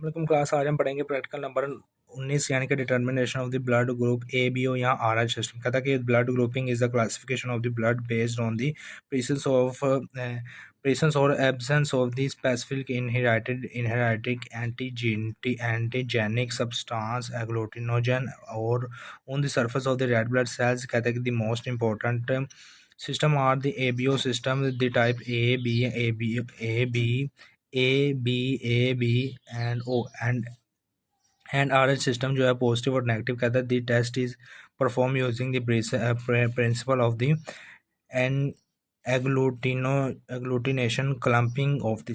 वालेकुम क्लास। आज हम पढ़ेंगे प्रैक्टिकल नंबर 19 यानी कि determination of the blood group A B O यहाँ आर एच सिस्टम कहता है कि blood grouping is the classification of the blood based on the presence और absence of the specific inherited antigenic substance agglutinogen और on the surface of the red blood cells. कहता है कि the most important system are the ABO system, the type A, B, A, B and O and RH system जो है positive और negative. कहता है the test is perform using the principle of the an agglutination clumping of the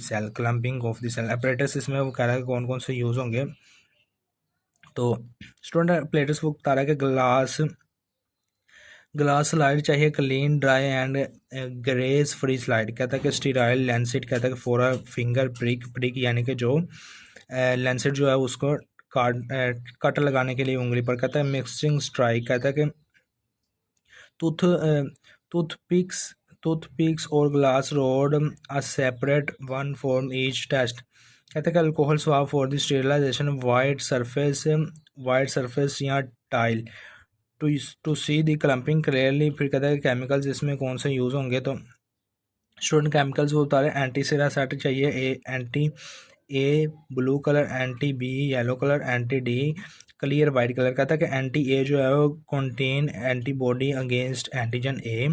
cell apparatus. इसमें वो कह रहा है कौन कौन से यूज़ होंगे। तो स्टूडेंट अपरेटस वो बता रहा है कि ग्लास स्लाइड चाहिए, clean dry and grace free slide. कहता है कि स्टीराइल लेंसिट। कहता है कि फॉर अ फिंगर प्रिक यानी कि जो लेंसिट जो है उसको कट लगाने के लिए उंगली पर। कहता है मिक्सिंग स्ट्राइक। कहता है कि टूथपिक्स और glass rod a separate one for each test. कहते हैं कि alcohol swab for the sterilization white surface या tile to see the clumping clearly. फिर कहता है कि केमिकल्स इसमें कौन से यूज़ होंगे। तो स्टूडेंट केमिकल्स वो बता रहे हैं एंटी सिरा सेट चाहिए, anti A blue colour, anti B yellow colour, anti D clear white colour. कहता है कि एंटी ए जो है वो contain antibody against antigen A.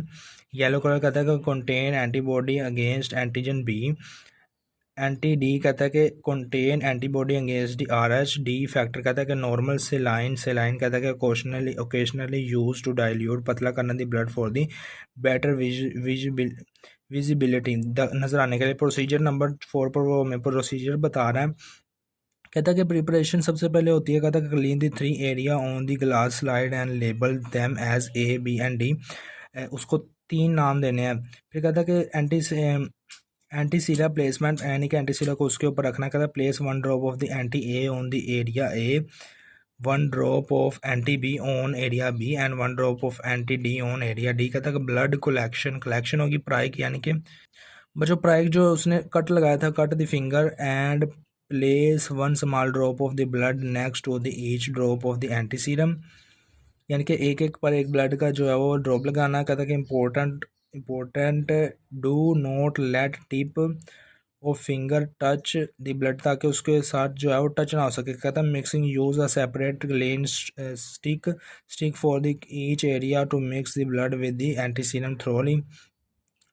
Yellow colour कहता है कि contain antibody against antigen B. Anti D कहता है कि contain antibody against D R H. D factor कहता है कि नॉर्मल सेलाइन कहता है कि ओकेशनली यूज टू डाइल्यूट पतला करना the blood for the better visibility नज़र आने के लिए। प्रोसीजर नंबर 4 पर वो हमें प्रोसीजर बता रहा है। कहता है कि प्रिपरेशन सबसे पहले होती है। कहता है कि clean the 3 area on the glass slide and label them as A B and D. उसको 3 नाम देने हैं। फिर कहता है कि एंटी सीरा प्लेसमेंट यानी कि एंटी सीरा को उसके ऊपर रखना। कहता है place 1 drop of the anti A on the area A, 1 drop of anti B on area B and 1 drop of anti D on area D. कहता है कि ब्लड कलेक्शन होगी प्राइक यानी कि बच्चों प्राइक जो उसने कट लगाया था, cut the finger and place 1 small drop of the blood next to the each drop of the anti serum यानी कि एक पर एक ब्लड का जो है वो ड्रॉप लगाना। कहता है कि important do not let tip और फिंगर टच द ब्लड ताकि उसके साथ जो है वो टच ना हो सके। कहता है mixing use a separate lane stick for the each area to mix the blood with the antiserum thoroughly.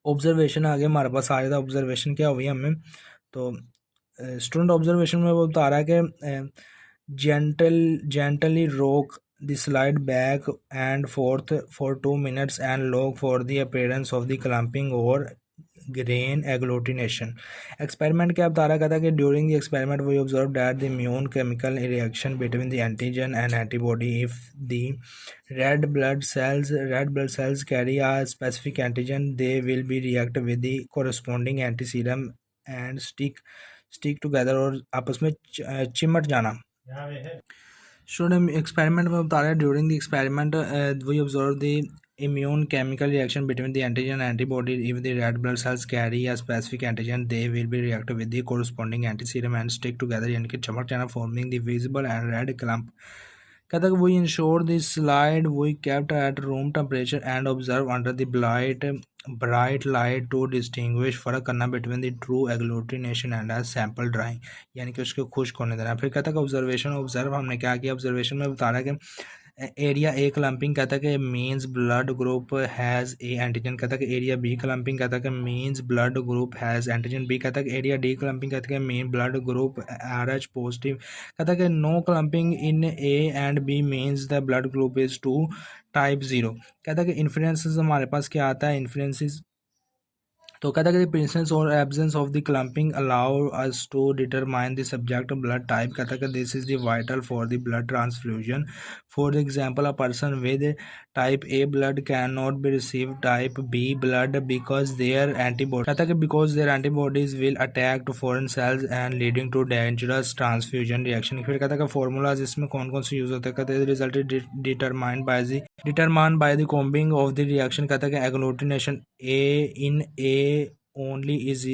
Observation आगे हमारे पास आ जाता है। ऑब्जर्वेशन क्या हुई हमें, तो स्टूडेंट ऑब्जर्वेशन में वो बता रहा है कि जेंटली रोक the slide back and forth for 2 minutes and look for the appearance of the clumping or grain agglutination। Experiment क्या बता रहा कहता है कि during the experiment we observe that the immune chemical reaction between the antigen and antibody. If the red blood cells carry a specific antigen they will be react with the corresponding antiserum and stick together और आपस में चिमट जाना। Student experiment में बता रहे हैं during the experiment we observe the immune chemical reaction between the antigen and antibody. If the red blood cells carry a specific antigen they will be react with the corresponding antiserum and stick together यानी कि चमक जाना forming the visible and red clump। कहता है we ensure the slide we kept at room temperature and observe under the bright light to distinguish फ़र्क करना between the true agglutination and a sample drying यानी कि उसको खुश्क होने देना। फिर कहता है कि ऑब्जर्व हमने क्या किया। ऑब्जर्वेशन में बता रहा है कि एरिया ए क्लम्पिंग कहता है कि means blood group has A antigen. कहता है कि एरिया बी क्लम्पिंग कहता है कि means blood group has antigen B. कहता है कि एरिया डी क्लम्पिंग कहता है कि mean blood group R H positive. कहता है कि no clumping in A and B means the blood group is to type 0। कहता है कि इन्फ्लुएंसेस हमारे पास क्या आता है इन्फ्लुएंसेस, तो कहता है कि प्रेजेंस और absence of the clumping allow us to determine the subject blood type. कहता है कि this is the vital for the blood transfusion. For example a person with type A blood can not be receive type B blood because their antibody. कहता है कि because their antibodies will attack to foreign cells and leading to dangerous transfusion reaction. फिर कहता है कि formulas इसमें कौन कौन से यूज होते हैं। कहते हैं result determined by the combing of the reaction. कहता है कि agglutination A in A only is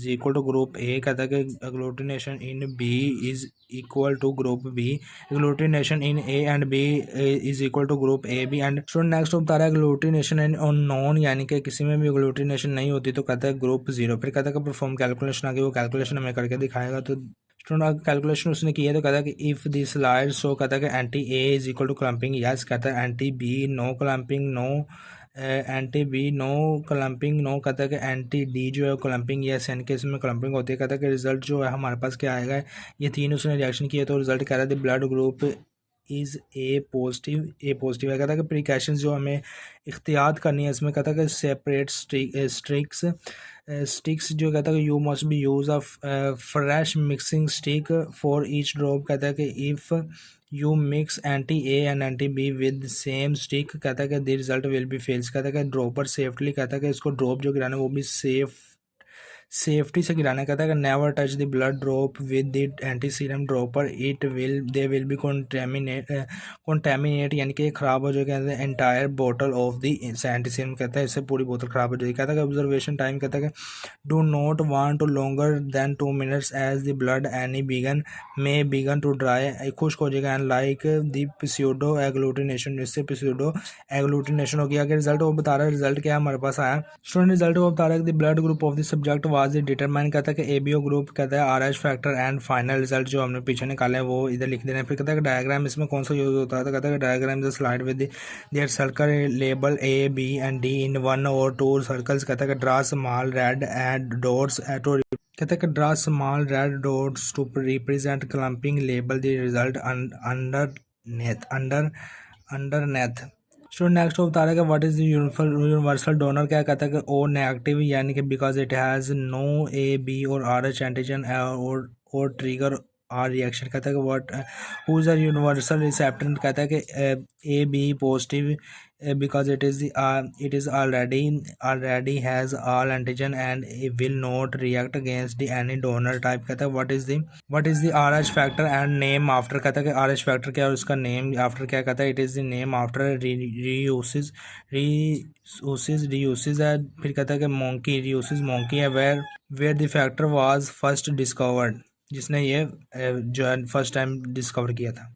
equal to group A, कहता है कि agglutination in B is equal to group B, agglutination in A and B is equal to group A B। And student next बता रहा है agglutination in unknown, यानी कि किसी में भी agglutination नहीं होती तो कहता है ग्रुप 0। फिर कहता है कि परफॉर्म कैलकुलेशन, आगे वो कैलकुलेशन हमें करके दिखाएगा। तो स्टूडेंट कैलकुलेशन उसने की है तो कहता है कि इफ़ दिस स्लाइड शो, कहता है कि anti A is equal to clumping, yes, कहता है anti B no clumping, no anti B no clumping, no, कहता है कि एंटी डी जो है क्लम्पिंग, यस, एन केस में क्लम्पिंग होती है। कहता है कि रिजल्ट जो है हमारे पास क्या आएगा, ये तीन उसने रिएक्शन किए तो रिजल्ट कह रहा है blood group is a positive, A positive है। कहता है कि प्रिकॉशंस जो हमें इख्तियात करनी है इसमें, कहता है कि सेपरेट स्टिक्स जो कहता है कि you must be use a fresh mixing stick for each drop. कहता है कि if you mix anti A and anti be with same stick, कहता है कि the result will be fails. कहता है कि ड्रॉपर सेफ्टली, कहता है कि इसको ड्रॉप जो गिराना है वो भी सेफ्टी से गिराना। कहता है कि never touch the blood drop with the anti serum dropper, they will be contaminate, यानी कि ख़राब हो जाएगा एंटायर बोतल ऑफ द एंटी सीरम। कहता है इससे पूरी बोतल ख़राब हो जाएगी। कहता है कि ऑब्जर्वेशन टाइम, कहता है कि do not want to longer than 2 minutes as the blood any begin to dry, खुश्क हो जाएगा। And like the pseudo agglutination, इससे पिस्यूडो एग्लूटिनेशन हो गया। कि रिजल्ट वो बता रहा है, रिजल्ट क्या हमारे पास आया स्टूडेंट, रिजल्ट वो बता रहा है कि the blood group of the subject was determine, कहता है कि एबीओ ग्रुप, कहता है RH factor, and final result जो हमने पीछे निकाले हैं वो इधर लिख देना है। फिर कहता है कि डायग्राम इसमें कौन सा यूज होता है, तो कहता है कि diagram is slide with their circle label A B and D in 1 or 2 circles. कहता है कि draw small red and dots एटो, कहता है कि draw small red dots to represent clumping, label the result underneath. Student next बता रहा है कि व्हाट इज यूनिवर्सल डोनर, क्या कहता है कि ओ नेगेटिव, यानी कि because it has no A B और आर एच एंटीजन और ट्रिगर आर रिएक्शन। कहता है कि what who is a universal recipient, कहता है कि A B positive because it is already has all antigen and will not react against the any donor type. कहता है what is the R H factor and name after, कहता है कि are H factor क्या है और उसका name after क्या, कहता है it is the name after rhesus है। फिर कहता है कि मोंकी, रीयूसेज मोंकी है, where the factor was first discovered, जिसने ये जो है फर्स्ट टाइम डिस्कवर किया था।